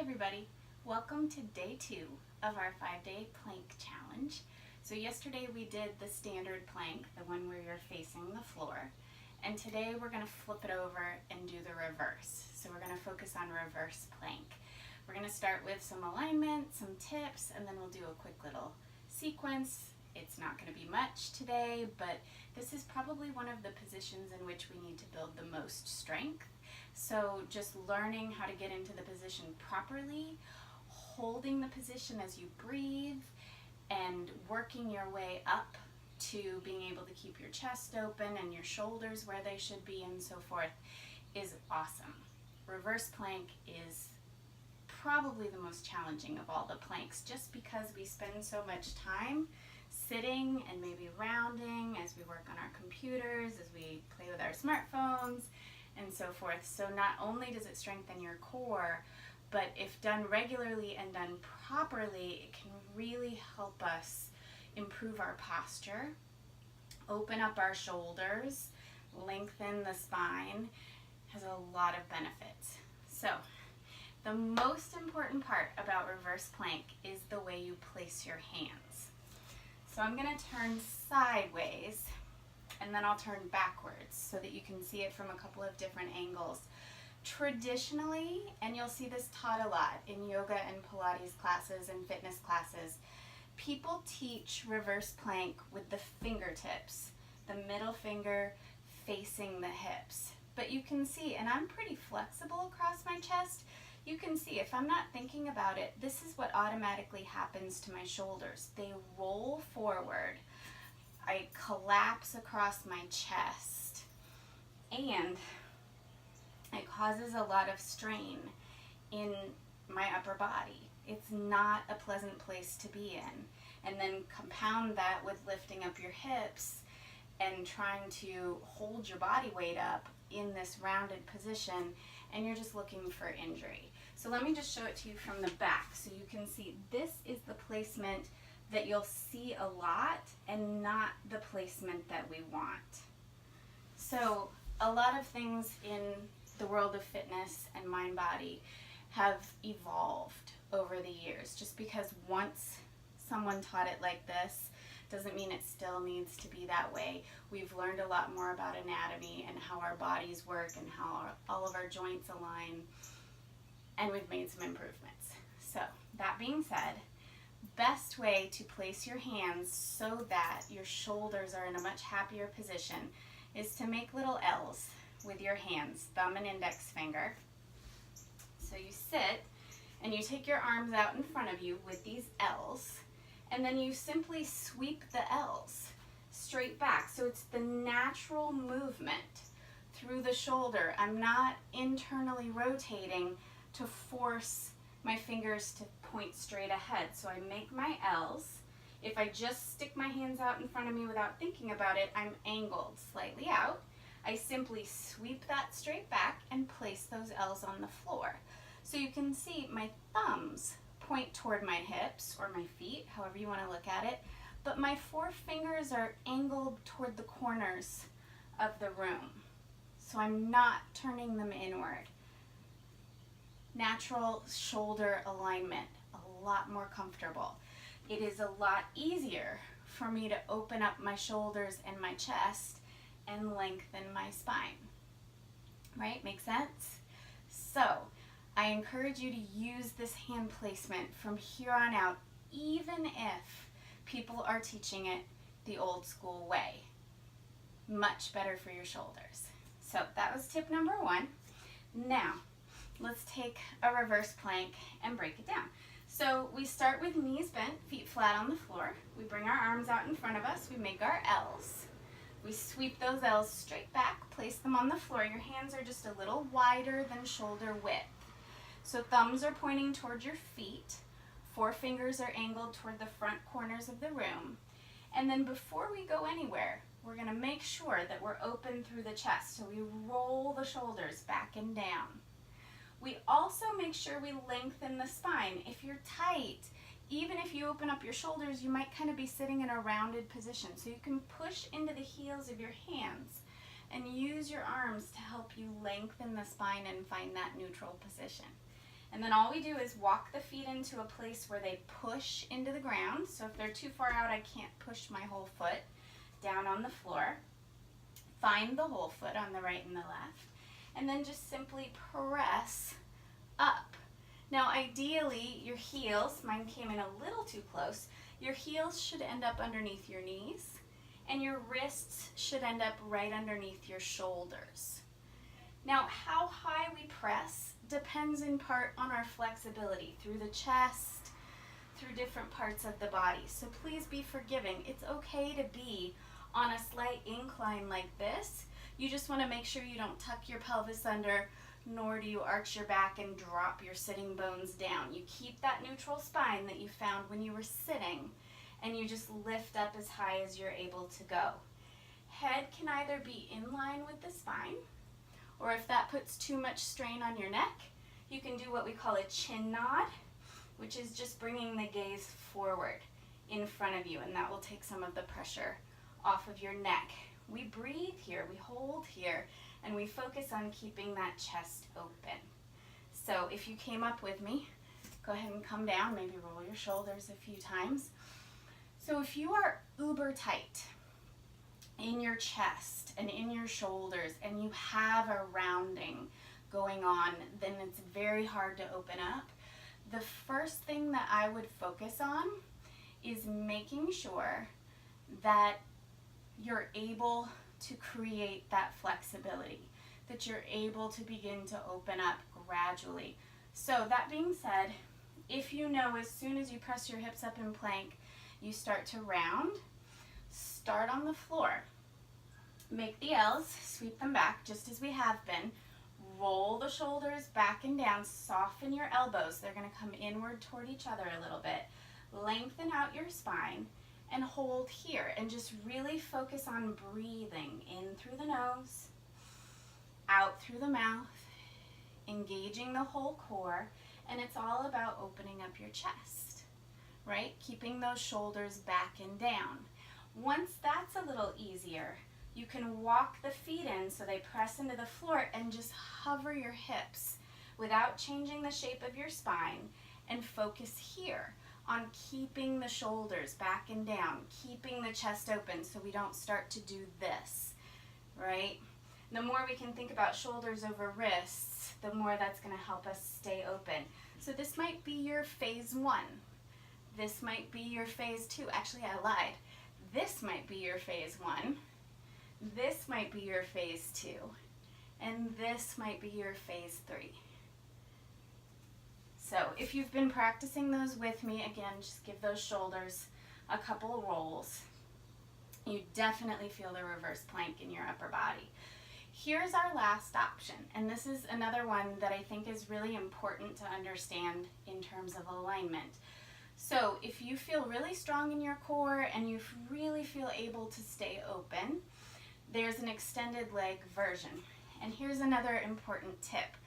everybody, welcome to day 2 of our 5-day plank challenge. So yesterday we did the standard plank, the one where you're facing the floor, and today we're going to flip it over and do the reverse. So we're going to focus on reverse plank. We're going to start with some alignment, some tips, and then we'll do a quick little sequence. It's not going to be much today, but this is probably one of the positions in which we need to build the most strength. So just learning how to get into the position properly, holding the position as you breathe, and working your way up to being able to keep your chest open and your shoulders where they should be and so forth is awesome. Reverse plank is probably the most challenging of all the planks just because we spend so much time sitting and maybe rounding as we work on our computers, as we play with our smartphones, and so forth. So not only does it strengthen your core, but if done regularly and done properly, it can really help us improve our posture, open up our shoulders, lengthen the spine, has a lot of benefits. So the most important part about reverse plank is the way you place your hands. So I'm going to turn sideways and then I'll turn backwards so that you can see it from a couple of different angles. Traditionally, and you'll see this taught a lot in yoga and Pilates classes and fitness classes, people teach reverse plank with the fingertips, the middle finger facing the hips. But you can see, and I'm pretty flexible across my chest, you can see if I'm not thinking about it, this is what automatically happens to my shoulders. They roll forward. I collapse across my chest, and it causes a lot of strain in my upper body. It's not a pleasant place to be in. And then compound that with lifting up your hips and trying to hold your body weight up in this rounded position, and you're just looking for injury. So let me just show it to you from the back so you can see this is the placement that you'll see a lot and not the placement that we want. So a lot of things in the world of fitness and mind body have evolved over the years. Just because once someone taught it like this doesn't mean it still needs to be that way. We've learned a lot more about anatomy and how our bodies work and how all of our joints align, and we've made some improvements. So that being said, best way to place your hands so that your shoulders are in a much happier position is to make little L's with your hands, thumb and index finger. So you sit and you take your arms out in front of you with these L's, and then you simply sweep the L's straight back. So it's the natural movement through the shoulder. I'm not internally rotating to force my fingers to point straight ahead. So I make my L's. If I just stick my hands out in front of me without thinking about it, I'm angled slightly out. I simply sweep that straight back and place those L's on the floor. So you can see my thumbs point toward my hips or my feet, however you want to look at it, but my 4 fingers are angled toward the corners of the room. So I'm not turning them inward. Natural shoulder alignment, a lot more comfortable. It is a lot easier for me to open up my shoulders and my chest and lengthen my spine. Right? Make sense? So I encourage you to use this hand placement from here on out, even if people are teaching it the old school way. Much better for your shoulders. So that was tip number 1. Now, let's take a reverse plank and break it down. So we start with knees bent, feet flat on the floor. We bring our arms out in front of us. We make our L's. We sweep those L's straight back, place them on the floor. Your hands are just a little wider than shoulder width. So thumbs are pointing toward your feet. 4 fingers are angled toward the front corners of the room. And then before we go anywhere, we're going to make sure that we're open through the chest. So we roll the shoulders back and down. We also make sure we lengthen the spine. If you're tight, even if you open up your shoulders, you might kind of be sitting in a rounded position. So you can push into the heels of your hands and use your arms to help you lengthen the spine and find that neutral position. And then all we do is walk the feet into a place where they push into the ground. So if they're too far out, I can't push my whole foot down on the floor. Find the whole foot on the right and the left. And then just simply press up. Now ideally, your heels, mine came in a little too close, your heels should end up underneath your knees, and your wrists should end up right underneath your shoulders. Now, how high we press depends in part on our flexibility through the chest, through different parts of the body. So please be forgiving. It's okay to be on a slight incline like this. You just want to make sure you don't tuck your pelvis under, nor do you arch your back and drop your sitting bones down. You keep that neutral spine that you found when you were sitting, and you just lift up as high as you're able to go. Head can either be in line with the spine, or if that puts too much strain on your neck, you can do what we call a chin nod, which is just bringing the gaze forward in front of you, and that will take some of the pressure off of your neck. We breathe here, we hold here, and we focus on keeping that chest open. So if you came up with me, go ahead and come down, maybe roll your shoulders a few times. So if you are uber tight in your chest and in your shoulders, and you have a rounding going on, then it's very hard to open up. The first thing that I would focus on is making sure that you're able to create that flexibility, that you're able to begin to open up gradually. So that being said, if you know as soon as you press your hips up in plank, you start to round, start on the floor. Make the L's, sweep them back just as we have been. Roll the shoulders back and down, soften your elbows. They're going to come inward toward each other a little bit. Lengthen out your spine and hold here, and just really focus on breathing in through the nose, out through the mouth, engaging the whole core, and it's all about opening up your chest, right? Keeping those shoulders back and down. Once that's a little easier, you can walk the feet in so they press into the floor, and just hover your hips without changing the shape of your spine, and focus here on keeping the shoulders back and down, keeping the chest open so we don't start to do this, right? The more we can think about shoulders over wrists, the more that's going to help us stay open. So this might be your phase 1. This might be your phase 2. Actually, I lied. This might be your phase 1. This might be your phase 2. And this might be your phase 3. So if you've been practicing those with me, again, just give those shoulders a couple of rolls. You definitely feel the reverse plank in your upper body. Here's our last option, and this is another one that I think is really important to understand in terms of alignment. So if you feel really strong in your core and you really feel able to stay open, there's an extended leg version. And here's another important tip.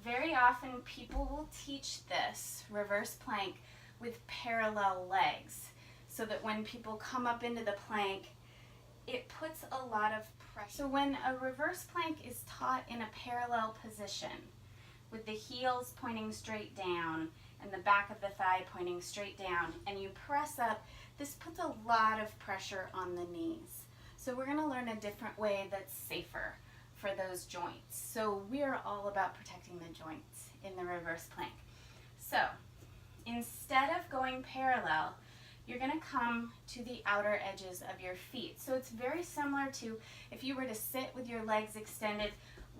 Very often people will teach this reverse plank with parallel legs, so that when people come up into the plank, it puts a lot of pressure. So when a reverse plank is taught in a parallel position, with the heels pointing straight down and the back of the thigh pointing straight down, and you press up, this puts a lot of pressure on the knees. So we're going to learn a different way that's safer for those joints. So we are all about protecting the joints in the reverse plank. So instead of going parallel, you're going to come to the outer edges of your feet. So it's very similar to if you were to sit with your legs extended.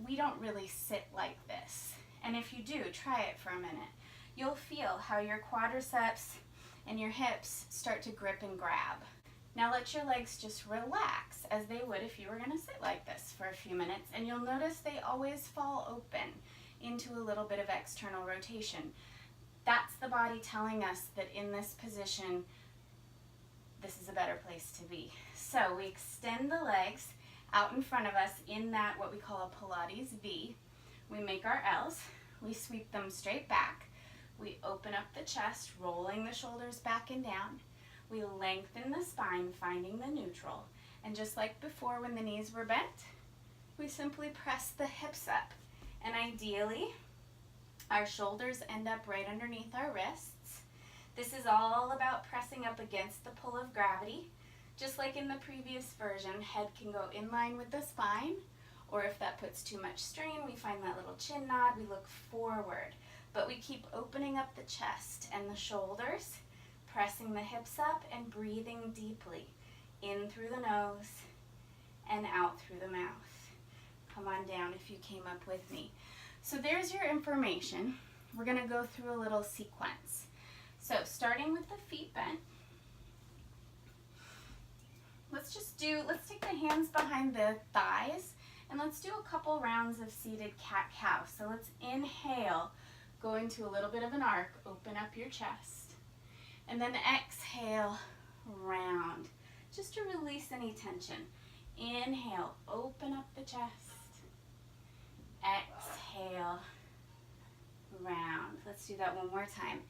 We don't really sit like this. And if you do, try it for a minute. You'll feel how your quadriceps and your hips start to grip and grab. Now let your legs just relax as they would if you were going to sit like this for a few minutes, and you'll notice they always fall open into a little bit of external rotation. That's the body telling us that in this position, this is a better place to be. So we extend the legs out in front of us in that what we call a Pilates V. We make our L's, we sweep them straight back, we open up the chest, rolling the shoulders back and down. We lengthen the spine, finding the neutral. And just like before when the knees were bent, we simply press the hips up. And ideally, Our shoulders end up right underneath our wrists. This is all about pressing up against the pull of gravity. Just like in the previous version, head can go in line with the spine, or if that puts too much strain, we find that little chin nod, we look forward. But we keep opening up the chest and the shoulders, pressing the hips up and breathing deeply in through the nose and out through the mouth. Come on down if you came up with me. So there's your information. We're going to go through a little sequence. So starting with the feet bent, let's take the hands behind the thighs and let's do a couple rounds of seated cat-cow. So let's inhale, go into a little bit of an arc, open up your chest, and then exhale, round, just to release any tension. Inhale, open up the chest, exhale, round. Let's do that one more time.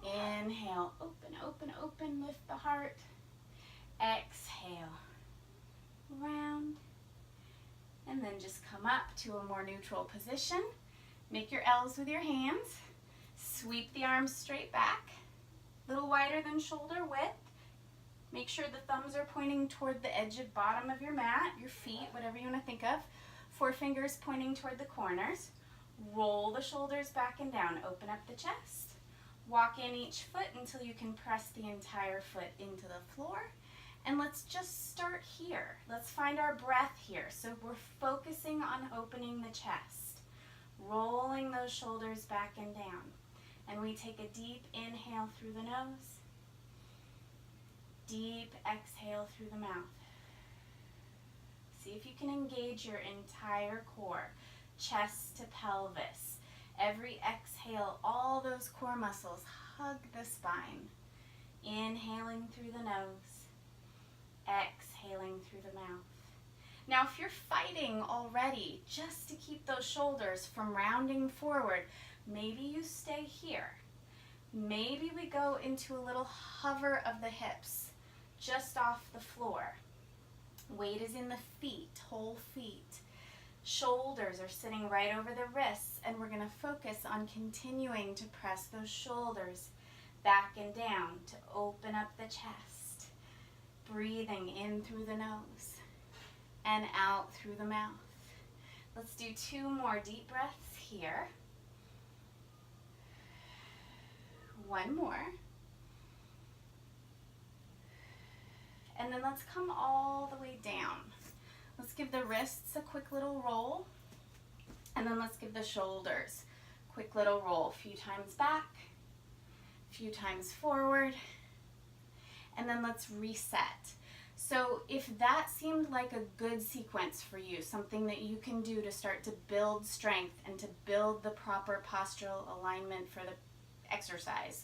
Inhale, open, open, open, lift the heart. Exhale, round. And then just come up to a more neutral position. Make your L's with your hands. Sweep the arms straight back, a little wider than shoulder width. Make sure the thumbs are pointing toward the edge of bottom of your mat, your feet, whatever you want to think of. 4 fingers pointing toward the corners. Roll the shoulders back and down. Open up the chest. Walk in each foot until you can press the entire foot into the floor. And let's just start here. Let's find our breath here. So we're focusing on opening the chest, rolling those shoulders back and down. And we take a deep inhale through the nose, deep exhale through the mouth. See if you can engage your entire core, chest to pelvis. Every exhale, all those core muscles hug the spine. Inhaling through the nose, exhaling through the mouth. Now, if you're fighting already just to keep those shoulders from rounding forward, maybe you stay here. Maybe we go into a little hover of the hips, just off the floor. Weight is in the feet, whole feet. Shoulders are sitting right over the wrists, and we're going to focus on continuing to press those shoulders back and down to open up the chest. Breathing in through the nose and out through the mouth. Let's do 2 more deep breaths here. 1 more. And then let's come all the way down. Let's give the wrists a quick little roll. And then let's give the shoulders a quick little roll. A few times back, a few times forward. And then let's reset. So if that seemed like a good sequence for you, something that you can do to start to build strength and to build the proper postural alignment for the exercise,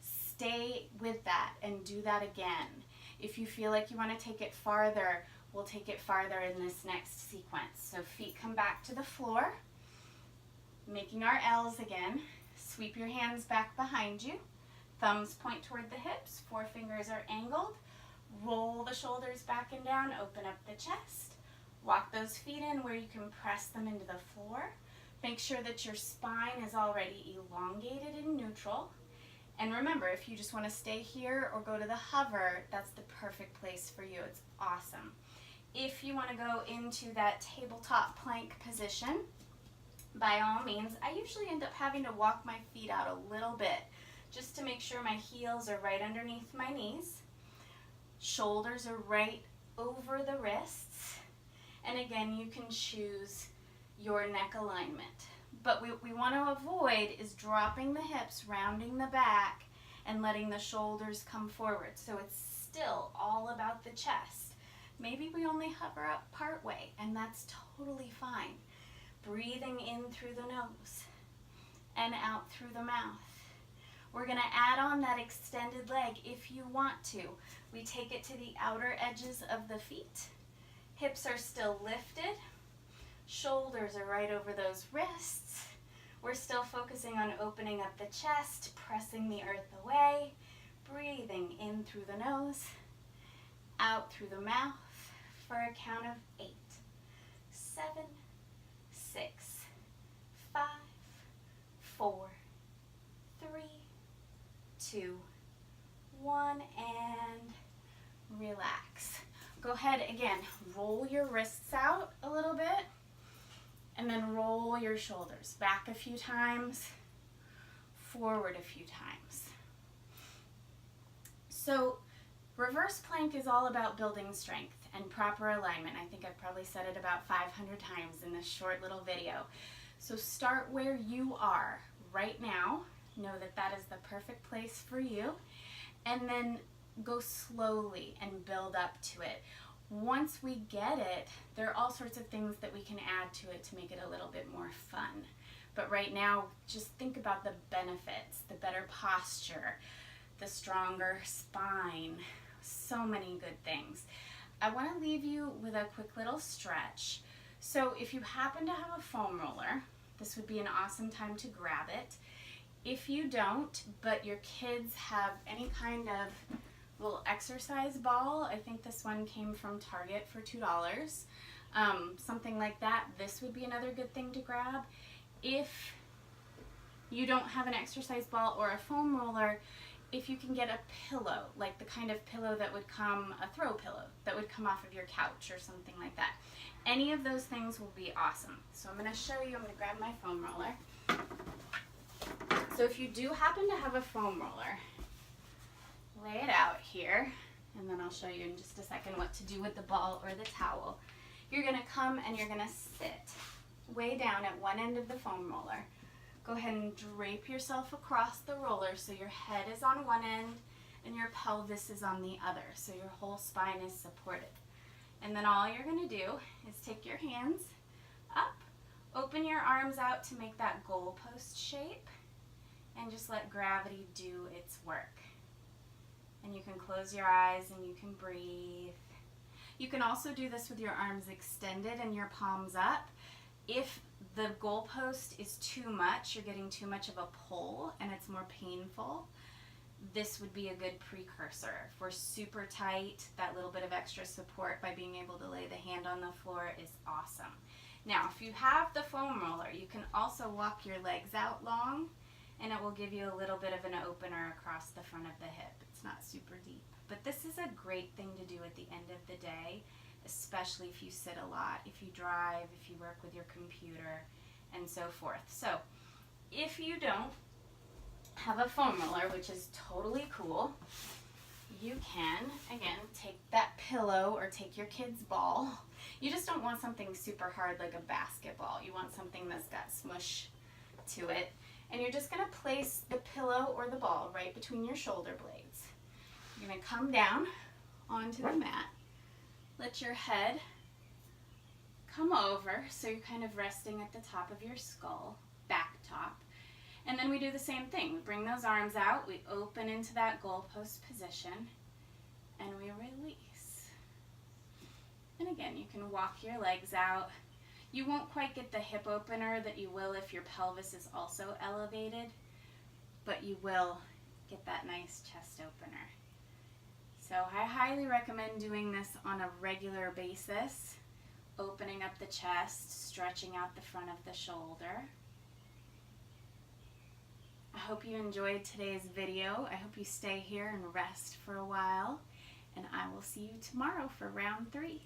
stay with that and do that again. If you feel like you want to take it farther, we'll take it farther in this next sequence. So feet come back to the floor, making our L's again. Sweep your hands back behind you. Thumbs point toward the hips, 4 fingers are angled. Roll the shoulders back and down, open up the chest. Walk those feet in where you can press them into the floor. Make sure that your spine is already elongated and neutral. And remember, if you just want to stay here or go to the hover, that's the perfect place for you. It's awesome. If you want to go into that tabletop plank position, by all means, I usually end up having to walk my feet out a little bit just to make sure my heels are right underneath my knees. Shoulders are right over the wrists. And again, you can choose your neck alignment. But what we want to avoid is dropping the hips, rounding the back, and letting the shoulders come forward. So it's still all about the chest. Maybe we only hover up part way, and that's totally fine. Breathing in through the nose and out through the mouth. We're going to add on that extended leg if you want to. We take it to the outer edges of the feet. Hips are still lifted. Shoulders are right over those wrists. We're still focusing on opening up the chest, pressing the earth away, breathing in through the nose, out through the mouth for a count of 8, 7, 6, 5, 4, 3, 2, 1, and relax. Go ahead again, roll your wrists out a little bit, and then roll your shoulders back a few times, forward a few times. So reverse plank is all about building strength and proper alignment. I think I've probably said it about 500 times in this short little video. So start where you are right now. Know that that is the perfect place for you. And then go slowly and build up to it. Once we get it, there are all sorts of things that we can add to it to make it a little bit more fun. But right now, just think about the benefits, the better posture, the stronger spine, so many good things. I want to leave you with a quick little stretch. So if you happen to have a foam roller, this would be an awesome time to grab it. If you don't, but your kids have any kind of little exercise ball, I think this one came from Target for $2, something like that, this would be another good thing to grab. If you don't have an exercise ball or a foam roller, if you can get a pillow, like the kind of pillow that would come, a throw pillow, that would come off of your couch or something like that. Any of those things will be awesome. So I'm going to show you, I'm going to grab my foam roller. So if you do happen to have a foam roller, lay it out here, and then I'll show you in just a second what to do with the ball or the towel. You're going to come and you're going to sit way down at one end of the foam roller. Go ahead and drape yourself across the roller so your head is on one end and your pelvis is on the other, so your whole spine is supported. And then all you're going to do is take your hands up, open your arms out to make that goalpost shape, and just let gravity do its work. And you can close your eyes and you can breathe. You can also do this with your arms extended and your palms up. If the goalpost is too much, you're getting too much of a pull and it's more painful, this would be a good precursor. If we're super tight, that little bit of extra support by being able to lay the hand on the floor is awesome. Now, if you have the foam roller, you can also walk your legs out long, and it will give you a little bit of an opener across the front of the hip. It's not super deep, but this is a great thing to do at the end of the day, especially if you sit a lot, if you drive, if you work with your computer, and so forth. So if you don't have a foam roller, which is totally cool, you can, again, take that pillow or take your kid's ball. You just don't want something super hard like a basketball. You want something that's got smush to it. And you're just going to place the pillow or the ball right between your shoulder blades. You're going to come down onto the mat. Let your head come over so you're kind of resting at the top of your skull, back top. And then we do the same thing. We bring those arms out, we open into that goalpost position, and we release. And again, you can walk your legs out. You won't quite get the hip opener that you will if your pelvis is also elevated, but you will get that nice chest opener. So I highly recommend doing this on a regular basis, opening up the chest, stretching out the front of the shoulder. I hope you enjoyed today's video. I hope you stay here and rest for a while, and I will see you tomorrow for round 3.